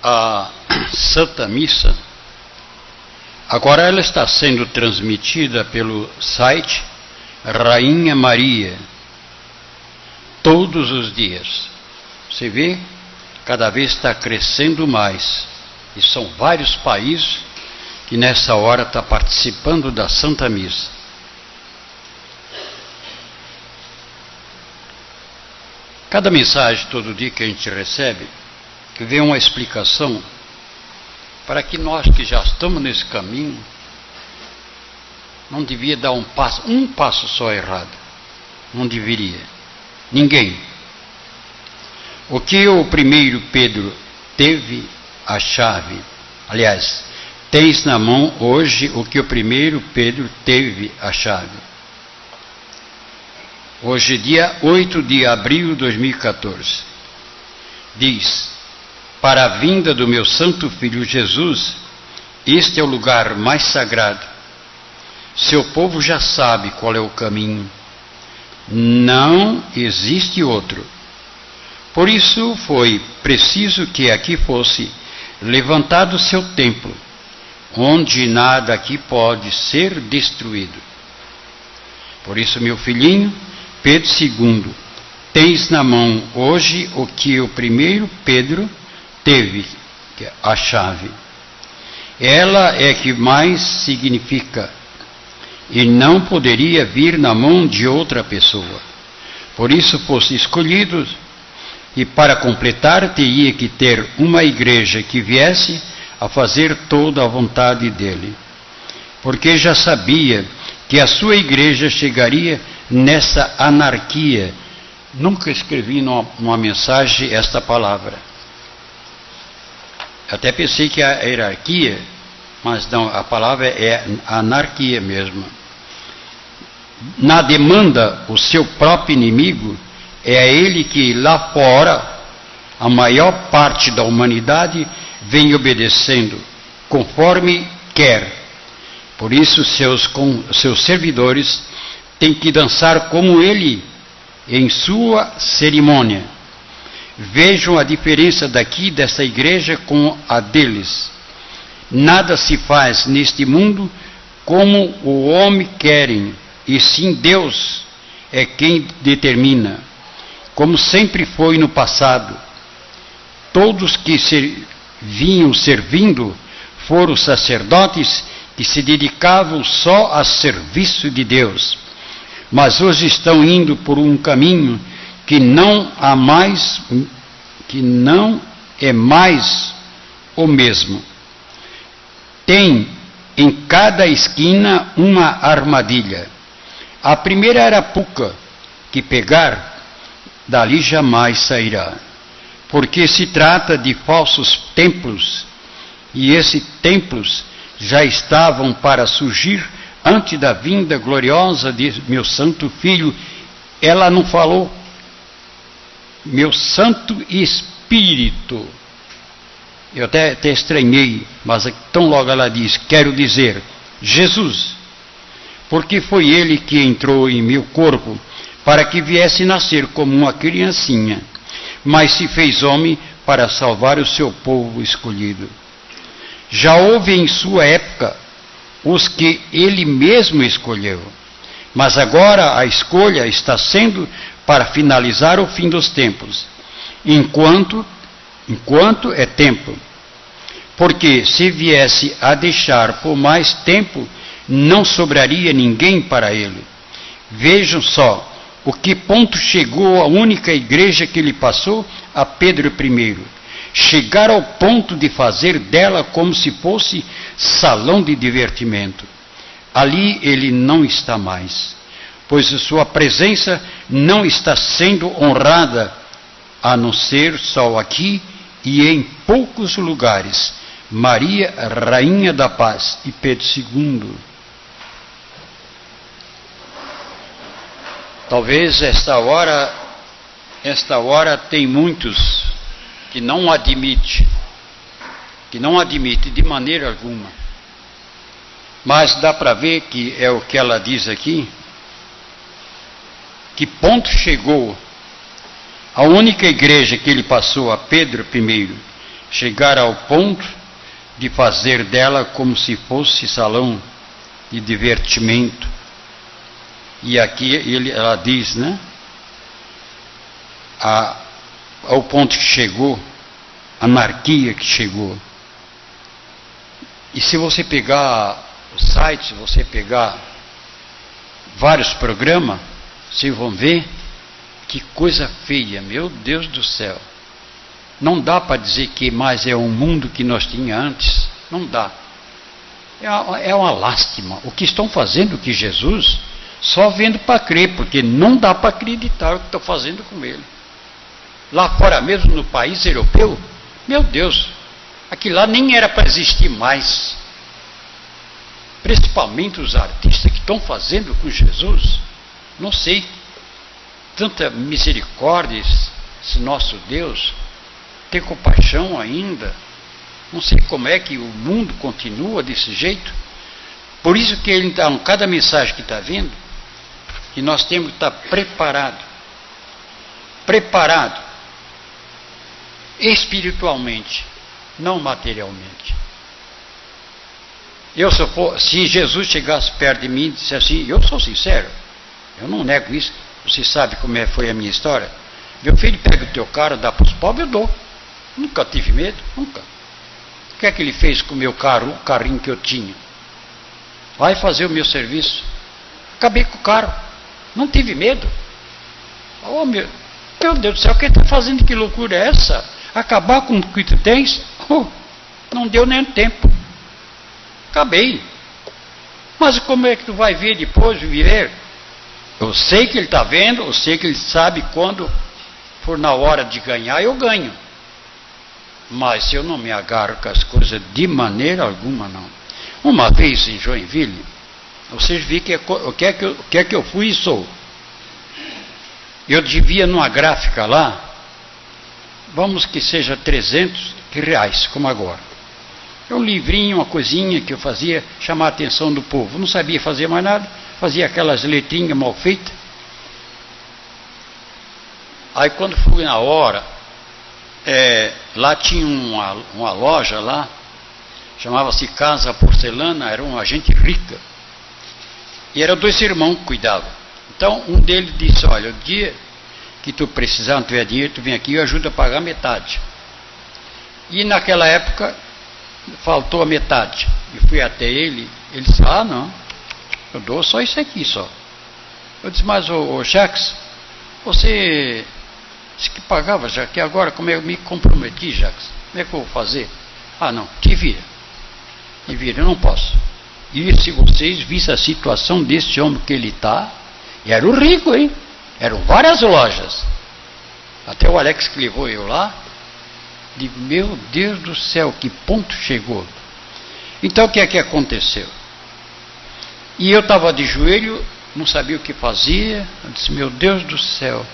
a Santa Missa, agora ela está sendo transmitida pelo site Rainha Maria, todos os dias. Você vê, cada vez está crescendo mais. E são vários países que nessa hora estão participando da Santa Missa. Cada mensagem, todo dia que a gente recebe, que vem uma explicação para que nós que já estamos nesse caminho, não devia dar um passo só errado. Não deveria. Ninguém. O que o primeiro Pedro teve a chave, aliás, tens na mão hoje o que o primeiro Pedro teve a chave. Hoje, dia 8 de abril de 2014, diz: para a vinda do meu santo Filho Jesus, este é o lugar mais sagrado. Seu povo já sabe qual é o caminho. Não existe outro. Por isso foi preciso que aqui fosse levantado seu templo, onde nada aqui pode ser destruído. Por isso, meu filhinho, Pedro II, tens na mão hoje o que o primeiro Pedro teve, que é a chave. Ela é que mais significa, e não poderia vir na mão de outra pessoa. Por isso fosse escolhido, e para completar teria que ter uma igreja que viesse a fazer toda a vontade dele. Porque já sabia que a sua igreja chegaria nessa anarquia. Nunca escrevi numa mensagem esta palavra. Até pensei que a hierarquia, mas não, a palavra é anarquia mesmo. Na demanda, o seu próprio inimigo, é ele que lá fora, a maior parte da humanidade vem obedecendo, conforme quer. Por isso seus servidores têm que dançar como ele, em sua cerimônia. Vejam a diferença daqui dessa igreja com a deles. Nada se faz neste mundo como o homem querem, e sim Deus é quem determina, como sempre foi no passado. Todos que vinham servindo foram sacerdotes que se dedicavam só a serviço de Deus, mas hoje estão indo por um caminho que não é mais o mesmo. Tem em cada esquina uma armadilha. A primeira arapuca que pegar, dali jamais sairá, porque se trata de falsos templos, e esses templos já estavam para surgir antes da vinda gloriosa de meu santo Filho. Ela não falou meu Santo Espírito. Eu até estranhei, mas tão logo ela diz, quero dizer, Jesus, porque foi ele que entrou em meu corpo, para que viesse nascer como uma criancinha, mas se fez homem para salvar o seu povo escolhido. Já houve em sua época os que ele mesmo escolheu, mas agora a escolha está sendo para finalizar o fim dos tempos, enquanto é tempo. Porque se viesse a deixar por mais tempo, não sobraria ninguém para ele. Vejam só o que ponto chegou a única igreja que lhe passou a Pedro I. Chegar ao ponto de fazer dela como se fosse salão de divertimento. Ali ele não está mais, pois a sua presença não está sendo honrada, a não ser só aqui e em poucos lugares. Maria, Rainha da Paz, e Pedro II. Talvez esta hora tem muitos que não admite de maneira alguma. Mas dá para ver que é o que ela diz aqui, que ponto chegou a única igreja que ele passou a Pedro I, chegar ao ponto de fazer dela como se fosse salão de divertimento. E aqui ela diz, né? Ao ponto que chegou, a anarquia que chegou. E se você pegar o site, se você pegar vários programas, vocês vão ver que coisa feia, meu Deus do céu. Não dá para dizer que mais é o mundo que nós tínhamos antes. Não dá. É uma lástima. O que estão fazendo com Jesus, só vendo para crer, porque não dá para acreditar o que estão fazendo com ele. Lá fora mesmo, no país europeu, meu Deus, aquilo lá nem era para existir mais. Principalmente os artistas que estão fazendo com Jesus, não sei, tanta misericórdia, esse nosso Deus, tem compaixão ainda, não sei como é que o mundo continua desse jeito. Por isso que ele dá cada mensagem que está vindo, e nós temos que estar preparado, espiritualmente, não materialmente. Se Jesus chegasse perto de mim e dissesse assim, eu sou sincero, eu não nego isso, você sabe como foi a minha história. Meu filho pega o teu carro, dá para os pobres, eu dou. Nunca tive medo, nunca. O que é que ele fez com o meu carro, o carrinho que eu tinha? Vai fazer o meu serviço. Acabei com o carro, não tive medo. Oh, meu Deus do céu, o que está fazendo? Que loucura é essa? Acabar com o que tu tens? Oh, não deu nem tempo. Acabei. Mas como é que tu vai ver depois, viver? Eu sei que ele está vendo, eu sei que ele sabe quando for na hora de ganhar, eu ganho. Mas se eu não me agarro com as coisas de maneira alguma, não. Uma vez em Joinville, vocês viram o que é que eu fui e sou. Eu devia numa gráfica lá, vamos que seja 300 reais, como agora. É um livrinho, uma coisinha que eu fazia, chamar a atenção do povo. Não sabia fazer mais nada, fazia aquelas letrinhas mal feitas. Aí quando fui na hora, lá tinha uma loja lá, chamava-se Casa Porcelana, era uma gente rica. E eram 2 irmãos que cuidavam. Então um deles disse, olha, o dia que tu precisar, não tiver dinheiro, tu vem aqui e eu ajudo a pagar metade. E naquela época faltou a metade. Eu fui até ele disse, não, eu dou só isso aqui só. Eu disse, mas ô Jacques, você disse que pagava, já que agora como eu me comprometi, Jacques, como é que eu vou fazer? Não, te vira, eu não posso. E se vocês vissem a situação desse homem que ele está, era o rico, hein? Eram várias lojas. Até o Alex que levou eu lá, digo, meu Deus do céu, que ponto chegou. Então o que é que aconteceu? E eu estava de joelho, não sabia o que fazia, eu disse, meu Deus do céu,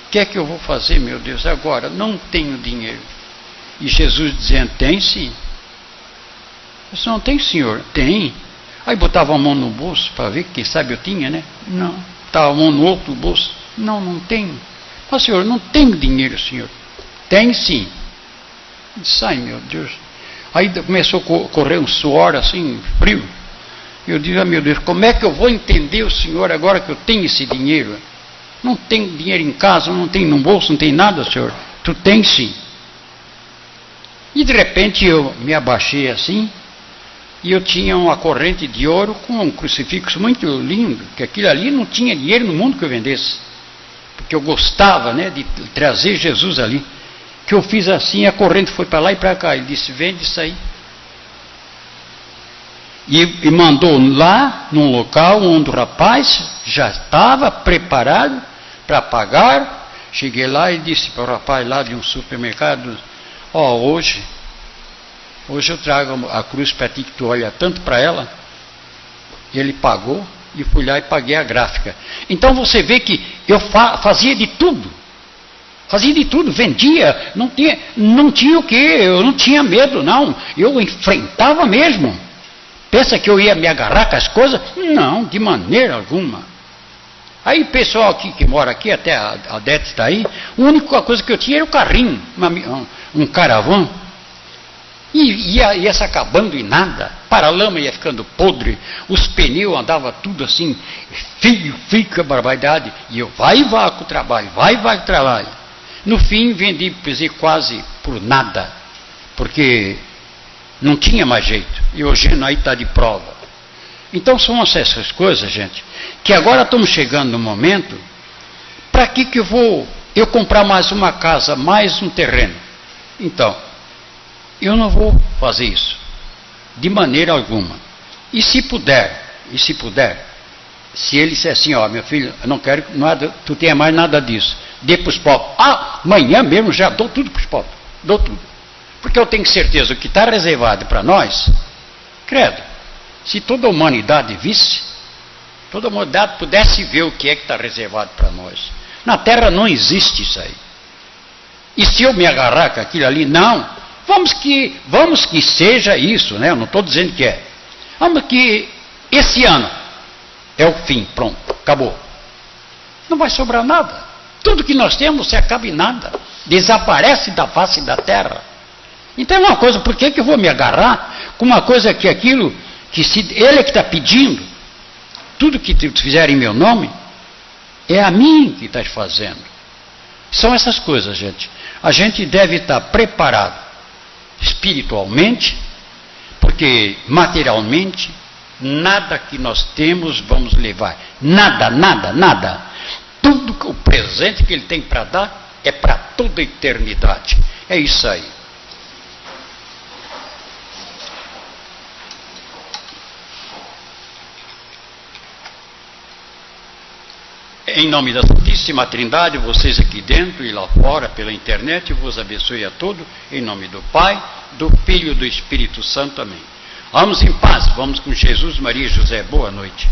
o que é que eu vou fazer, meu Deus, agora? Não tenho dinheiro. E Jesus dizendo, tem sim. Eu disse, não tem, senhor? Tem. Aí botava a mão no bolso para ver, quem sabe eu tinha, né? Não. Botava a mão no outro bolso. Não tenho. Mas, senhor, não tenho dinheiro, senhor. Tem sim. Eu disse, ai, meu Deus. Aí começou a correr um suor assim, frio. Eu disse, meu Deus, como é que eu vou entender o senhor agora que eu tenho esse dinheiro? Não tenho dinheiro em casa, não tenho no bolso, não tem nada, senhor. Tu tens sim. E de repente eu me abaixei assim, e eu tinha uma corrente de ouro com um crucifixo muito lindo, que aquilo ali não tinha dinheiro no mundo que eu vendesse. Porque eu gostava, né, de trazer Jesus ali. Que eu fiz assim, a corrente foi para lá e para cá. Ele disse, vende isso aí. E mandou lá, num local onde o rapaz já estava preparado para pagar. Cheguei lá e disse para o rapaz lá de um supermercado, hoje eu trago a cruz para ti que tu olha tanto para ela. Ele pagou e fui lá e paguei a gráfica. Então você vê que eu fazia de tudo. Fazia de tudo, vendia, não tinha o quê, eu não tinha medo, não. Eu enfrentava mesmo. Pensa que eu ia me agarrar com as coisas? Não, de maneira alguma. Aí o pessoal aqui, que mora aqui, até a Dete está aí, a única coisa que eu tinha era o carrinho, um caravão. E ia se acabando em nada. Para-lama ia ficando podre, os pneus andavam tudo assim, fica barbaridade. E eu vai com o trabalho, vai com o trabalho. No fim, vendi quase por nada, porque não tinha mais jeito. E hoje aí está de prova. Então são essas coisas, gente, que agora estamos chegando no momento, para que eu vou comprar mais uma casa, mais um terreno? Então, eu não vou fazer isso, de maneira alguma. E se puder, se ele disser assim, ó, meu filho, eu não quero nada, tu tenha mais nada disso, dê para os pobres. Amanhã mesmo já dou tudo para os pobres, dou tudo. Porque eu tenho certeza que está reservado para nós, credo, se toda a humanidade visse, toda a humanidade pudesse ver o que é que está reservado para nós. Na Terra não existe isso aí. E se eu me agarrar com aquilo ali, não, vamos que seja isso, né? Eu não estou dizendo que é. Vamos que esse ano é o fim, pronto, acabou. Não vai sobrar nada. Tudo que nós temos se acaba em nada. Desaparece da face da terra. Então é uma coisa, por que eu vou me agarrar com uma coisa que aquilo, que se ele é que está pedindo, tudo que tu fizer em meu nome, é a mim que estás fazendo. São essas coisas, gente. A gente deve estar preparado espiritualmente, porque materialmente, nada que nós temos vamos levar. Nada. Tudo o presente que ele tem para dar é para toda a eternidade. É isso aí. Em nome da Santíssima Trindade, vocês aqui dentro e lá fora, pela internet, vos abençoe a todos, em nome do Pai, do Filho e do Espírito Santo. Amém. Vamos em paz, vamos com Jesus, Maria e José. Boa noite.